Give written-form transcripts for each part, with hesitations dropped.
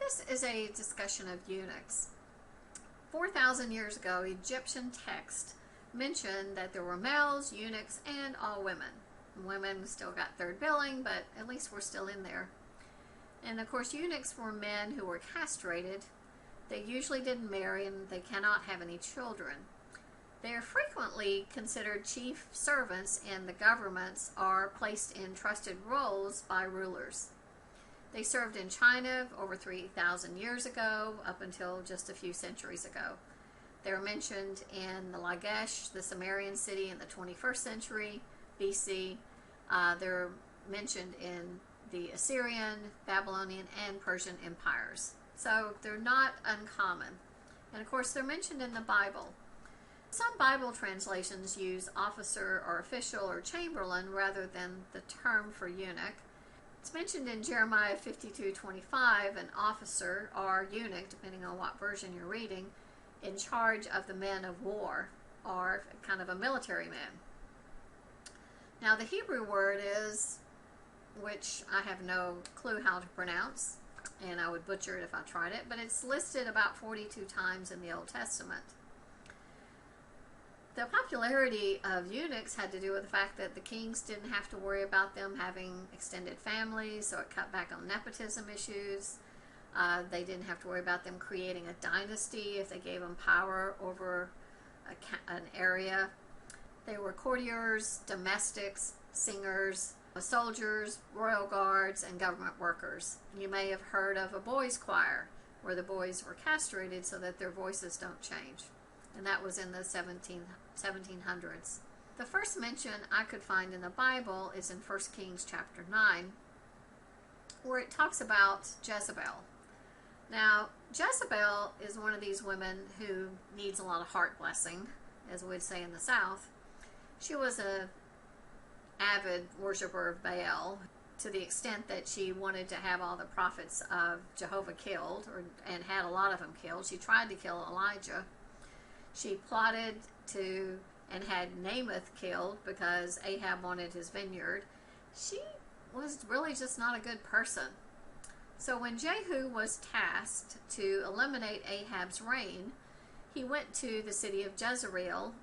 this is a discussion of eunuchs. 4,000 years ago, Egyptian text mentioned that there were males, eunuchs, and all women. Women still got third billing, but at least we're still in there. And of course, eunuchs were men who were castrated. They usually didn't marry, and they cannot have any children. They are frequently considered chief servants in the governments or placed in trusted roles by rulers. They served in China over 3,000 years ago, up until just a few centuries ago. They were mentioned in the Lagash, the Sumerian city, in the 21st century BC. They're mentioned in the Assyrian, Babylonian, and Persian empires. So they're not uncommon. And of course, they're mentioned in the Bible. Some Bible translations use officer or official or chamberlain rather than the term for eunuch. It's mentioned in Jeremiah 52:25, an officer or eunuch, depending on what version you're reading, in charge of the men of war, or kind of a military man. Now the Hebrew word is, which I have no clue how to pronounce, and I would butcher it if I tried it, but it's listed about 42 times in the Old Testament. The popularity of eunuchs had to do with the fact that the kings didn't have to worry about them having extended families, so it cut back on nepotism issues. They didn't have to worry about them creating a dynasty if they gave them power over an area. They were courtiers, domestics, singers, soldiers, royal guards, and government workers. You may have heard of a boys' choir, where the boys were castrated so that their voices don't change. And that was in the 1700s. The first mention I could find in the Bible is in 1 Kings chapter 9, where it talks about Jezebel. Now, Jezebel is one of these women who needs a lot of heart blessing, as we would say in the South. She was an avid worshiper of Baal, to the extent that she wanted to have all the prophets of Jehovah killed, and had a lot of them killed. She tried to kill Elijah. She plotted to and had Namath killed because Ahab wanted his vineyard. She was really just not a good person. So when Jehu was tasked to eliminate Ahab's reign, he went to the city of Jezreel,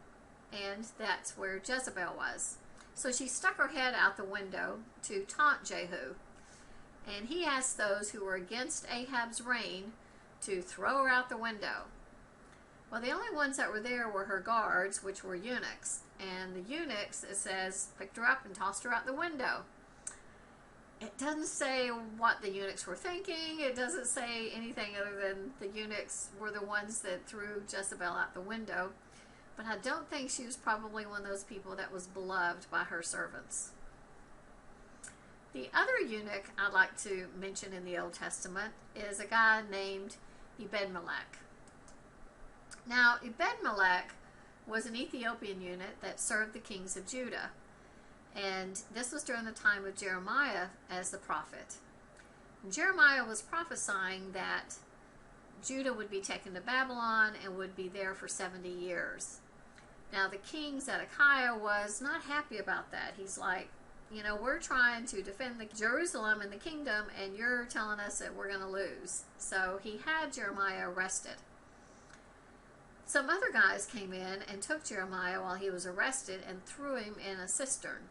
and that's where Jezebel was. So she stuck her head out the window to taunt Jehu, and he asked those who were against Ahab's reign to throw her out the window. Well, the only ones that were there were her guards, which were eunuchs. And the eunuchs, it says, picked her up and tossed her out the window. It doesn't say what the eunuchs were thinking. It doesn't say anything other than the eunuchs were the ones that threw Jezebel out the window. But I don't think she was probably one of those people that was beloved by her servants. The other eunuch I'd like to mention in the Old Testament is a guy named Ebed-Melech. Now, Ebed-Melech was an Ethiopian eunuch that served the kings of Judah. And this was during the time of Jeremiah as the prophet. And Jeremiah was prophesying that Judah would be taken to Babylon and would be there for 70 years. Now, the king Zedekiah was not happy about that. He's like, you know, we're trying to defend Jerusalem and the kingdom, and you're telling us that we're going to lose. So he had Jeremiah arrested. Some other guys came in and took Jeremiah while he was arrested and threw him in a cistern.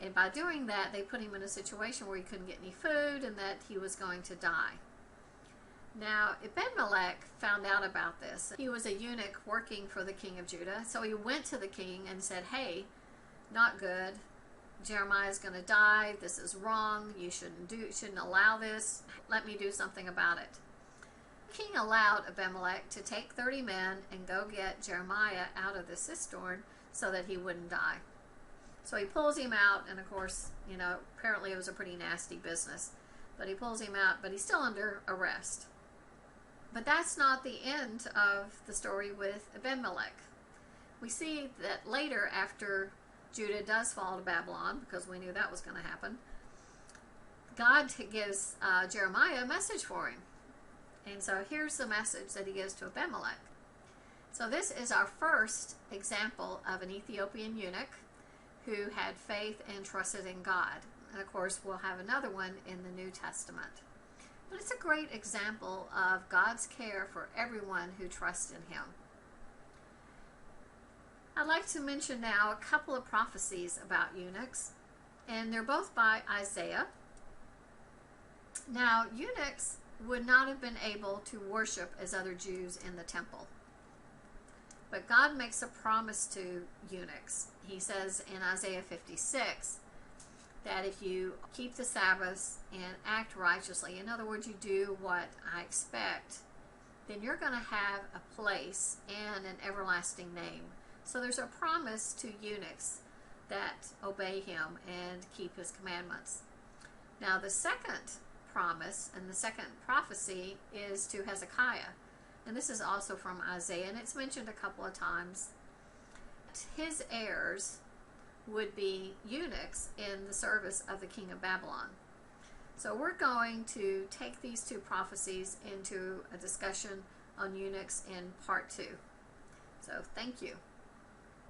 And by doing that, they put him in a situation where he couldn't get any food and that he was going to die. Now, Ebed-Melech found out about this. He was a eunuch working for the king of Judah, so he went to the king and said, hey, not good. Jeremiah's going to die. This is wrong. You shouldn't allow this. Let me do something about it. The king allowed Ebed-Melech to take 30 men and go get Jeremiah out of the cistern so that he wouldn't die. So he pulls him out, and of course, you know, apparently it was a pretty nasty business. But he pulls him out, but he's still under arrest. But that's not the end of the story with Ebed-Melech. We see that later, after Judah does fall to Babylon, because we knew that was going to happen, God gives Jeremiah a message for him. And so here's the message that he gives to Ebed-Melech. So this is our first example of an Ethiopian eunuch who had faith and trusted in God. And of course, we'll have another one in the New Testament. But it's a great example of God's care for everyone who trusts in Him. I'd like to mention now a couple of prophecies about eunuchs, and they're both by Isaiah. Now, eunuchs would not have been able to worship as other Jews in the temple. But God makes a promise to eunuchs. He says in Isaiah 56 that if you keep the Sabbaths and act righteously, in other words, you do what I expect, then you're going to have a place and an everlasting name. So there's a promise to eunuchs that obey Him and keep His commandments. Now the second promise and the second prophecy is to Hezekiah. And this is also from Isaiah, and it's mentioned a couple of times. His heirs would be eunuchs in the service of the king of Babylon. So we're going to take these two prophecies into a discussion on eunuchs in part 2. So thank you.